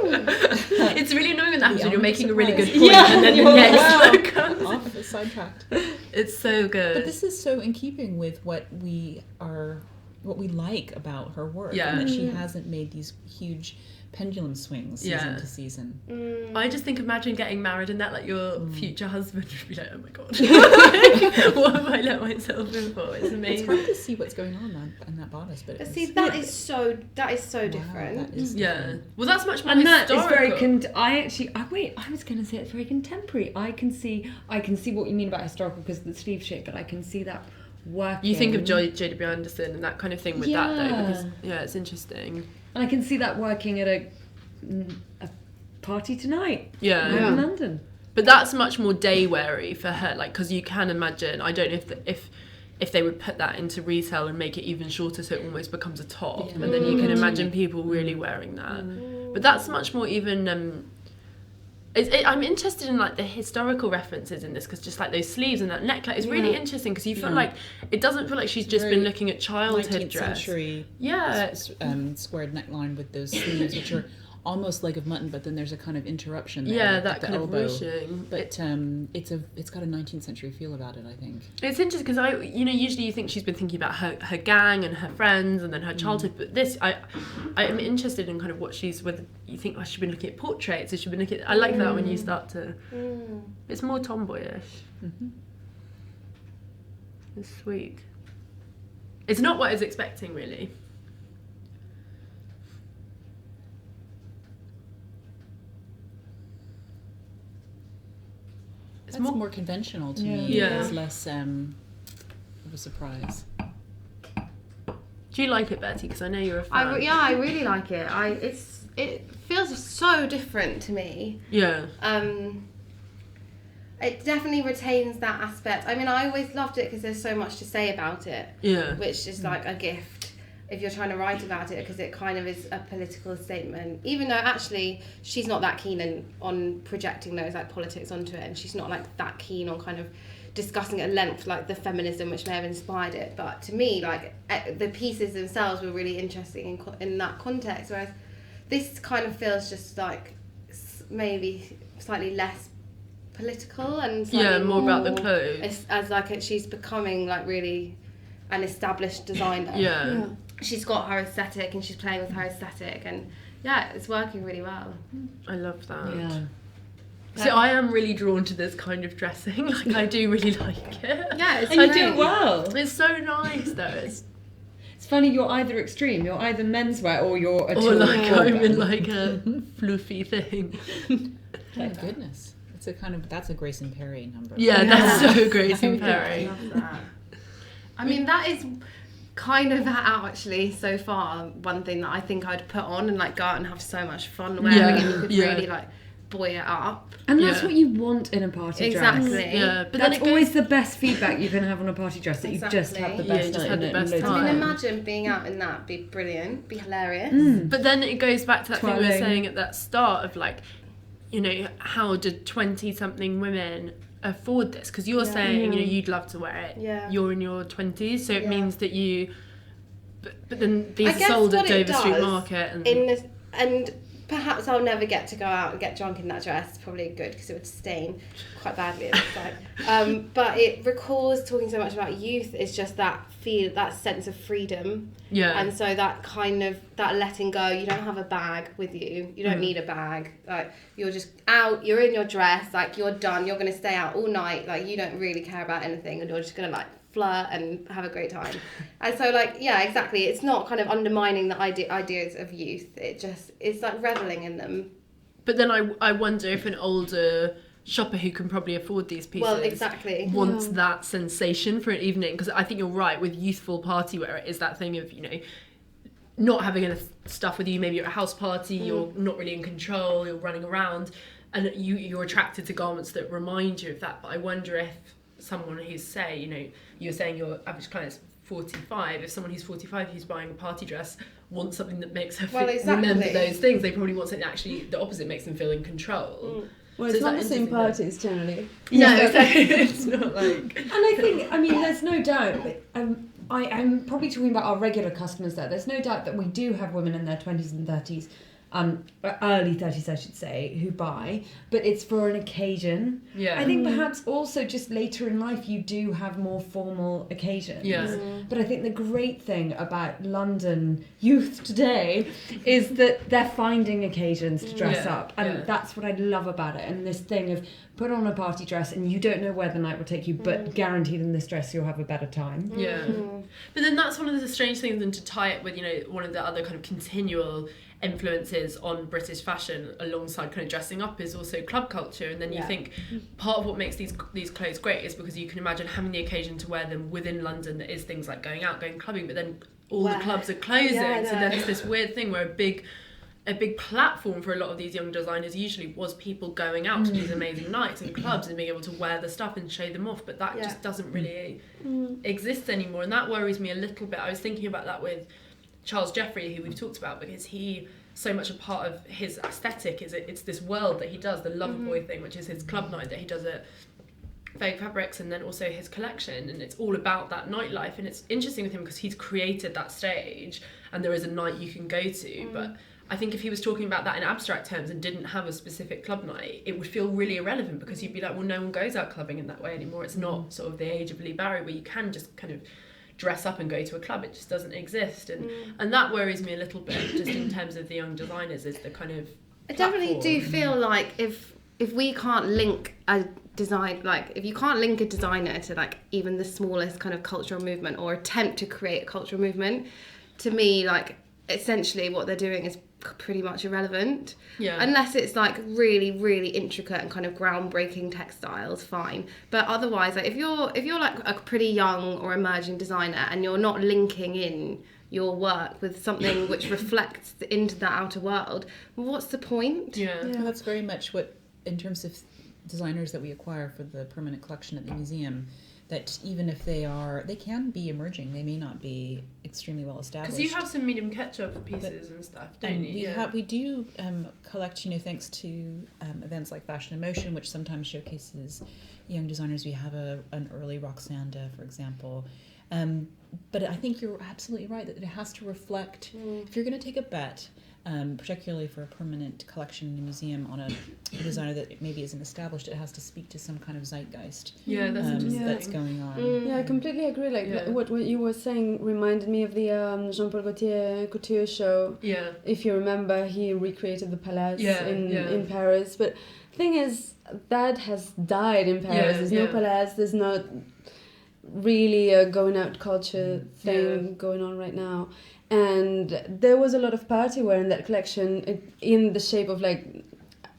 it's really annoying when that happens when you're making surprise. a really good point and then the next one comes. Off the sidetracked. It's so good. But this is so in keeping with what we like about her work, and that she hasn't made these huge pendulum swings season to season. I just think, imagine getting married and that, like, your future husband would be like, oh my god, what have I let myself in for? It's amazing. It's hard to see what's going on in that bodice, but that is so different. That is different. Well, that's much more and that is historical. very I was going to say it's very contemporary. I can see what you mean about historical because of the sleeve shape, but I can see that working. You think of Bertie Brandes and that kind of thing with that though, because it's interesting. And I can see that working at a party tonight. Yeah. In London. But that's much more day weary for her, like, because you can imagine. I don't know if they would put that into retail and make it even shorter, so it almost becomes a top, and then you can imagine people really wearing that. But that's much more even. I'm interested in like the historical references in this, because just like those sleeves and that neckline is really interesting, because you feel like it doesn't feel like she's just been looking at childhood 19th dress. Century squared neckline with those sleeves, which are almost leg of mutton, but then there's a kind of interruption there. Yeah, at that the kind elbow. of ruching. But it's got a 19th century feel about it, I think. It's interesting because usually you think she's been thinking about her gang and her friends and then her childhood, but this I'm interested in kind of whether you think she's been looking at portraits, or she's been looking at, I like that when you start to. It's more tomboyish. It's sweet. It's not what I was expecting, really. It's more conventional to me. Yeah. It's less of a surprise. Do you like it, Bertie? Because I know you're a fan. I really like it. It feels so different to me. Yeah. It definitely retains that aspect. I mean, I always loved it because there's so much to say about it. Yeah. Which is like a gift if you're trying to write about it, because it kind of is a political statement. Even though actually she's not that keen on projecting those like politics onto it, and she's not like that keen on kind of discussing at length like the feminism which may have inspired it. But to me, like the pieces themselves were really interesting in that context, whereas this kind of feels just like maybe slightly less political and more about the clothes, as like she's becoming like really an established designer. Yeah. She's got her aesthetic and she's playing with her aesthetic, and it's working really well. I love that. Yeah. So I am really drawn to this kind of dressing. Like, I do really like it. Yeah, it's And you great. do it well. It's so nice though. It's funny, you're either extreme. You're either menswear or you're a or like I'm in like a fluffy thing. Thank goodness. That's a Grace and Perry number. Yeah, that's so Grace and Perry. I love that. I mean, that is kind of actually so far one thing that I think I'd put on and like go out and have so much fun wearing, and you could really like buoy it up. And that's what you want in a party dress. Exactly. Yeah, but That's always the best feedback you can have on a party dress, that you just have the best just night had in the it best and loads of time. I mean, fun. imagine being out in that, be brilliant, be hilarious. But then it goes back to that thing we were Twirling. saying at that start of like, how did 20-something women afford this? Because you're saying, you'd love to wear it. Yeah. You're in your 20s, so it means that you. But then these I are guess sold at what it Dover Street does Market and. in this, and perhaps I'll never get to go out and get drunk in that dress. It's probably good because it would stain quite badly at the side. But it recalls talking so much about youth is just that sense of freedom. Yeah. And so that kind of, that letting go, you don't have a bag with you. You don't need a bag. Like, you're just out, you're in your dress, like, you're done. You're going to stay out all night. Like, you don't really care about anything, and you're just going to, like, flirt and have a great time. And so, like, yeah, exactly. It's not kind of undermining the ideas of youth. It's like reveling in them. But then I wonder if an older shopper who can probably afford these pieces wants that sensation for an evening, because I think you're right with youthful party wear. It is that thing of, you know, not having enough stuff with you. Maybe you're at a house party, you're not really in control, you're running around, and you're attracted to garments that remind you of that. But I wonder if someone who's, say, you know, you're saying your average client's 45, if someone who's 45 who's buying a party dress wants something that makes her remember those things, they probably want something that actually the opposite, makes them feel in control. Well, it's not the same parties generally. No, exactly. It's not like... And I think, I mean, there's no doubt, I'm probably talking about our regular customers there. There's no doubt that we do have women in their 20s and 30s, early 30s I should say, who buy, but it's for an occasion. Yeah. I think perhaps also just later in life you do have more formal occasions. Yeah. But I think the great thing about London youth today is that they're finding occasions to dress up, and that's what I love about it. And this thing of put on a party dress and you don't know where the night will take you, but guaranteed in this dress you'll have a better time. Yeah. But then that's one of the strange things, and to tie it with, you know, one of the other kind of continual influences on British fashion alongside kind of dressing up is also club culture. And then you think part of what makes these clothes great is because you can imagine having the occasion to wear them within London. That is things like going out, going clubbing, but then all the clubs are closing. So then it's this weird thing where a big platform for a lot of these young designers usually was people going out to these amazing nights and clubs and being able to wear the stuff and show them off, but that just doesn't really exist anymore, and that worries me a little bit. I was thinking about that with Charles Jeffrey, who we've talked about, because he, so much a part of his aesthetic is it's this world that he does, the Loverboy thing, which is his club night that he does at Vogue Fabrics, and then also his collection, and it's all about that nightlife. And it's interesting with him because he's created that stage and there is a night you can go to, but I think if he was talking about that in abstract terms and didn't have a specific club night, it would feel really irrelevant, because you'd be like, well, no one goes out clubbing in that way anymore. It's not sort of the age of Lee Barry where you can just kind of dress up and go to a club. It just doesn't exist, and that worries me a little bit, just in terms of the young designers, is the kind of I definitely do feel like if we can't link a design, like if you can't link a designer to like even the smallest kind of cultural movement or attempt to create a cultural movement, to me, like essentially what they're doing is pretty much irrelevant. Unless it's like really, really intricate and kind of groundbreaking textiles, fine. But otherwise, like if you're like a pretty young or emerging designer and you're not linking in your work with something which reflects into the outer world, well, what's the point? Well, that's very much what, in terms of designers that we acquire for the permanent collection at the museum, that even if they can be emerging, they may not be extremely well established. Because you have some medium ketchup pieces and stuff, don't you? We do collect, you know, thanks to events like Fashion in Motion, which sometimes showcases young designers. We have an early Roxanda, for example. But I think you're absolutely right that it has to reflect, if you're going to take a bet, particularly for a permanent collection in a museum on a designer that maybe isn't established, it has to speak to some kind of zeitgeist that's going on. Yeah, I completely agree. Like what you were saying reminded me of the Jean-Paul Gaultier couture show. Yeah. If you remember, he recreated the Palace in Paris. But the thing is, that has died in Paris. There's no Palace. There's not really a going out culture thing going on right now. And there was a lot of party wear in that collection in the shape of, like,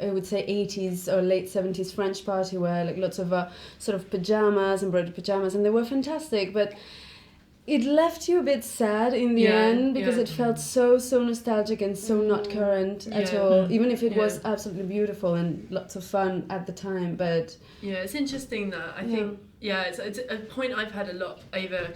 I would say 80s or late 70s French party wear, like lots of sort of pajamas, embroidered pajamas, and they were fantastic, but it left you a bit sad in the end, because it felt so nostalgic and so not current at all, even if it was absolutely beautiful and lots of fun at the time. But it's interesting that I think it's a point I've had a lot over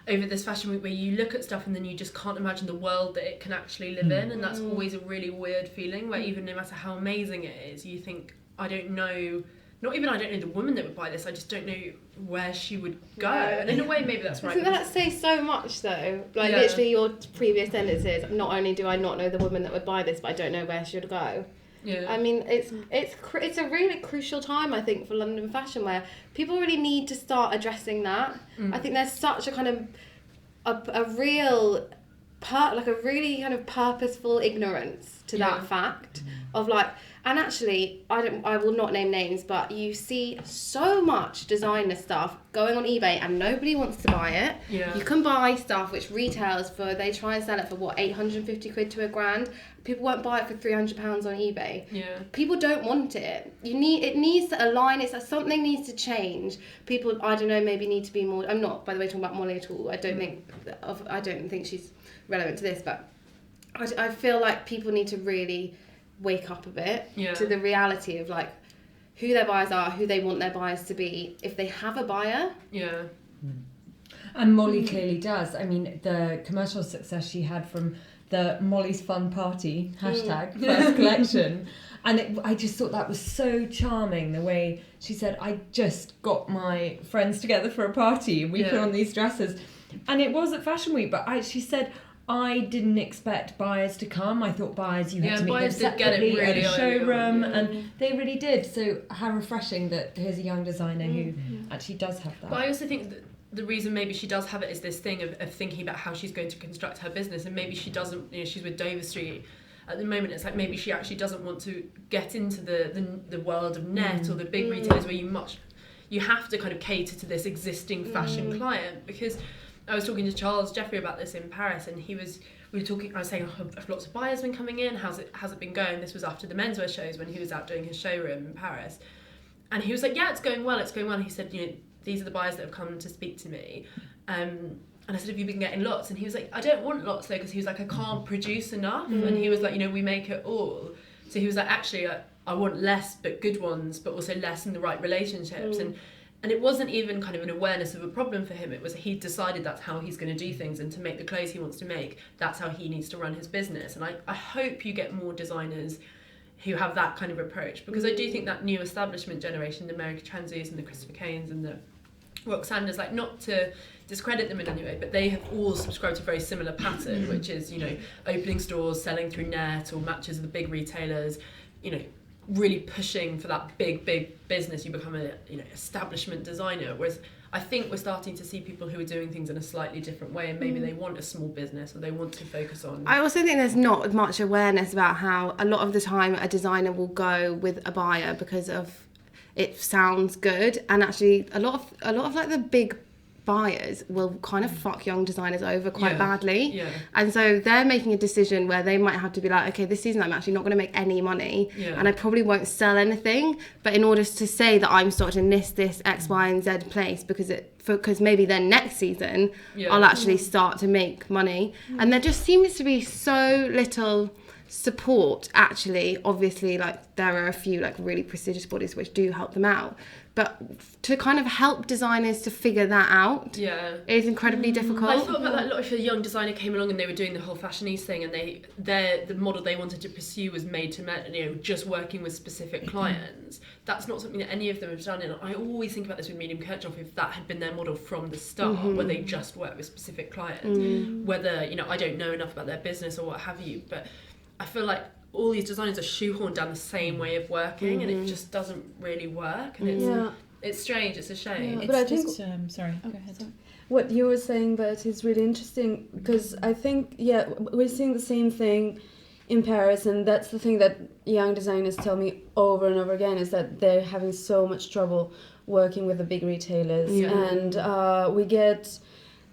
this fashion week, where you look at stuff and then you just can't imagine the world that it can actually live in, and that's always a really weird feeling, where even no matter how amazing it is, you think, I don't know not even I don't know the woman that would buy this, I just don't know where she would go. Yeah. And in a way, maybe that's right. Doesn't that say so much though? Like Yeah. literally your previous sentences, not only do I not know the woman that would buy this, but I don't know where she would go. Yeah. I mean, it's a really crucial time, I think, for London fashion, where people really need to start addressing that. I think there's such a kind of a real like a really kind of purposeful ignorance to that fact of like, and actually I will not name names, but you see so much designer stuff going on eBay and nobody wants to buy it. Yeah. You can buy stuff which retails for, they try and sell it for what, 850 quid to £1,000. People won't buy it for £300 on eBay. Yeah. People don't want it. It needs to align. It's like something needs to change. People, I don't know, maybe need to be more. I'm not, by the way, talking about Molly at all. I don't think she's relevant to this, but I feel like people need to really wake up a bit to the reality of like who their buyers are, who they want their buyers to be. If they have a buyer, and Molly clearly does. I mean, the commercial success she had from the Molly's Fun Party hashtag first collection, and I just thought that was so charming, the way she said, I just got my friends together for a party and we put on these dresses, and it was at Fashion Week, but she said, I didn't expect buyers to come. I thought buyers, you had to meet them separately at a showroom, and they really did. So how refreshing that here's a young designer who actually does have that. But I also think that the reason maybe she does have it is this thing of thinking about how she's going to construct her business, and maybe she doesn't, she's with Dover Street at the moment. It's like maybe she actually doesn't want to get into the world of net or the big retailers where you have to kind of cater to this existing fashion client. Because I was talking to Charles Jeffrey about this in Paris, and we were talking, I was saying, have lots of buyers been coming in? How's it been going? This was after the menswear shows when he was out doing his showroom in Paris. And he was like, yeah, it's going well. And he said, these are the buyers that have come to speak to me. And I said, have you been getting lots? And he was like, I don't want lots though, because he was like, I can't produce enough. And he was like, we make it all. So he was like, actually, I want less but good ones, but also less in the right relationships. And it wasn't even kind of an awareness of a problem for him. It was he decided that's how he's going to do things, and to make the clothes he wants to make, that's how he needs to run his business. And I hope you get more designers who have that kind of approach, because I do think that new establishment generation, the America Transies and the Christopher Kanes and the Roxannas, like, not to discredit them in any way, but they have all subscribed to a very similar pattern, which is, opening stores, selling through net or matches of the big retailers, really pushing for that big business. You become an establishment designer, whereas I think we're starting to see people who are doing things in a slightly different way, and maybe they want a small business or they want to focus on. I also think there's not much awareness about how a lot of the time a designer will go with a buyer because of it sounds good, and actually a lot of like the big buyers will kind of fuck young designers over quite badly. And so they're making a decision where they might have to be like, okay, this season I'm actually not going to make any money, and I probably won't sell anything, but in order to say that I'm starting this X, Y and Z place, because maybe then next season I'll actually start to make money. And there just seems to be so little support, actually. Obviously, like, there are a few like really prestigious bodies which do help them out, but to kind of help designers to figure that out is incredibly difficult. I thought about that a lot. If a young designer came along and they were doing the whole fashionese thing, and the model they wanted to pursue was made to just working with specific clients, that's not something that any of them have done. And I always think about this with Medium Kirchhoff, if that had been their model from the start, where they just work with specific clients, whether I don't know enough about their business or what have you, but I feel like all these designers are shoehorned down the same way of working, and it just doesn't really work, and it's strange. It's a shame. But I think sorry. Go ahead. Sorry. What you were saying, Bertie, is really interesting, because I think we're seeing the same thing in Paris, and that's the thing that young designers tell me over and over again, is that they're having so much trouble working with the big retailers, and we get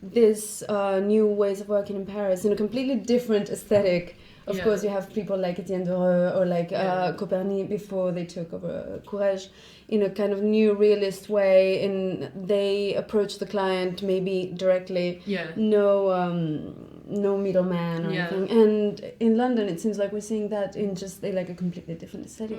this new ways of working in Paris in a completely different aesthetic. Of course, you have people like Etienne Doreux or like Copernic before they took over Courage, in a kind of new realist way, and they approach the client maybe directly, no middleman or anything. And in London, it seems like we're seeing that in just like a completely different aesthetic.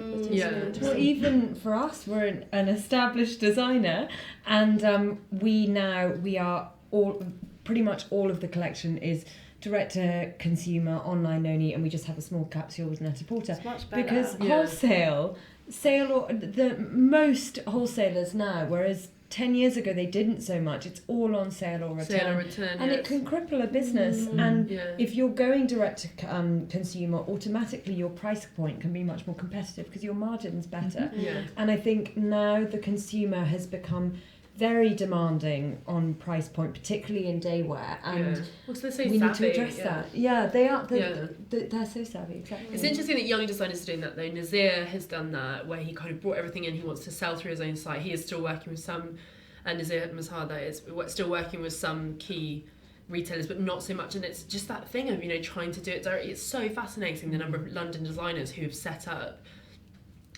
Well, even for us, we're an established designer, and we are all, pretty much all of the collection is direct to consumer, online only, and we just have a small capsule with Net-a-Porter. It's much better. Because wholesale, the most wholesalers now, whereas 10 years ago they didn't so much, it's all on sale or return, and it can cripple a business. And if you're going direct to consumer, automatically your price point can be much more competitive because your margin's better. And I think now the consumer has become very demanding on price point, particularly in day wear, and well, so they're so we savvy, need to address that. Yeah, they are. They're so savvy. Exactly. It's interesting that young designers are doing that though. Nazir has done that, where he kind of brought everything in. He wants to sell through his own site. He is still working with some, and Nazir Mazhada is still working with some key retailers, but not so much. And it's just that thing of trying to do it directly. It's so fascinating the number of London designers who have set up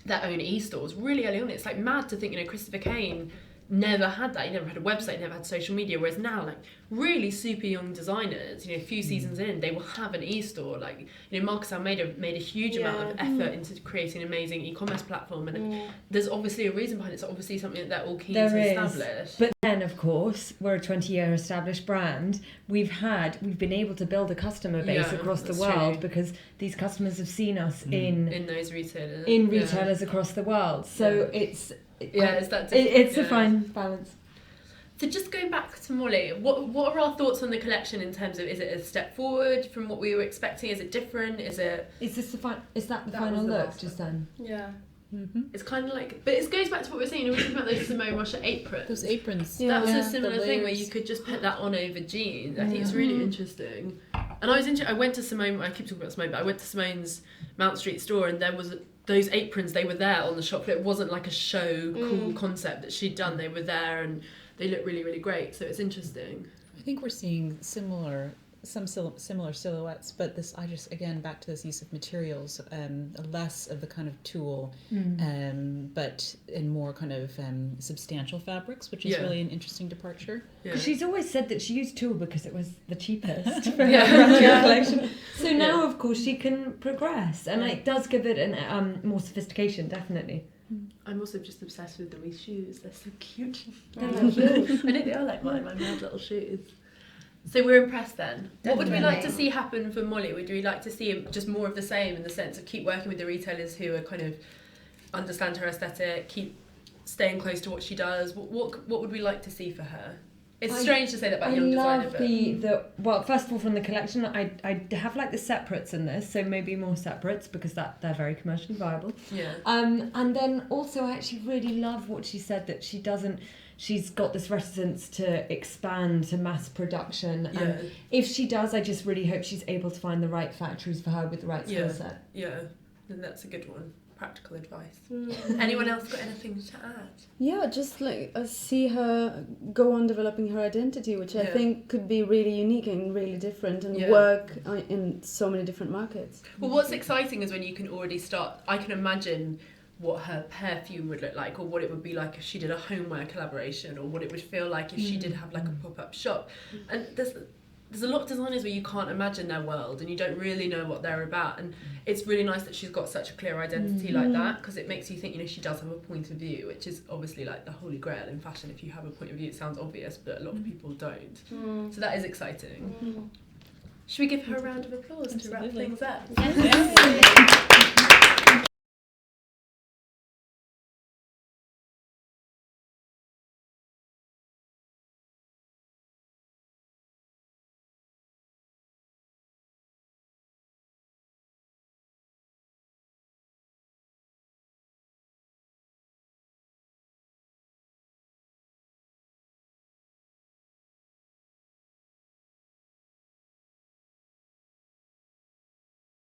their own e-stores really early on. It's like mad to think Christopher Kane never had that. He never had a website, never had social media, whereas now like really super young designers, a few seasons in, they will have an e-store. Like Marcus Almeida made a huge amount of effort into creating an amazing e-commerce platform, and there's obviously a reason behind it. It's obviously something that they're all keen to establish. But then of course we're a 20-year established brand. We've been able to build a customer base across the world because these customers have seen us in those retailers, retailers across the world. So it's a fine balance. So just going back to Molly, what are our thoughts on the collection in terms of, is it a step forward from what we were expecting? Is it different? Is that the final look just then? Yeah. Mm-hmm. It's kind of like, but it goes back to what we were saying. We were talking about those Simone Rocha aprons. Those aprons. That was a similar thing where you could just put that on over jeans. I think it's really interesting. And I went to Simone. I keep talking about Simone, but I went to Simone's Mount Street store, and there was those aprons. They were there on the shop floor. It wasn't like a show cool concept that she'd done. They were there, and they look really, really great. So it's interesting. I think we're seeing similar silhouettes, but again back to this use of materials, less of the kind of tulle, but in more kind of substantial fabrics, which is really an interesting departure. She's always said that she used tulle because it was the cheapest for her collection. So now of course she can progress, and it does give it an more sophistication, definitely. I'm also just obsessed with the wee shoes. They're so cute. I know they are like my mad little shoes. So we're impressed then. Definitely. What would we like to see happen for Molly? Would we like to see just more of the same, in the sense of keep working with the retailers who are kind of understand her aesthetic, keep staying close to what she does? What would we like to see for her? It's strange to say that about young designer. Well, first of all, from the collection, I have like the separates in this, so maybe more separates because they're very commercially viable. Yeah. And then also I actually really love what she said, that she's got this reticence to expand to mass production. And if she does, I just really hope she's able to find the right factories for her with the right skill set. Yeah, and that's a good one. Practical advice. Anyone else got anything to add? Yeah, just like see her go on developing her identity, which I think could be really unique and really different, and work in so many different markets. Well, what's exciting is when you can already start. I can imagine what her perfume would look like, or what it would be like if she did a homeware collaboration, or what it would feel like if she did have like a pop-up shop. And there's a lot of designers where you can't imagine their world and you don't really know what they're about, and it's really nice that she's got such a clear identity like that, because it makes you think she does have a point of view, which is obviously like the holy grail in fashion. If you have a point of view, it sounds obvious, but a lot of people don't. So that is exciting. Should we give her a round of applause to wrap things up? Yes.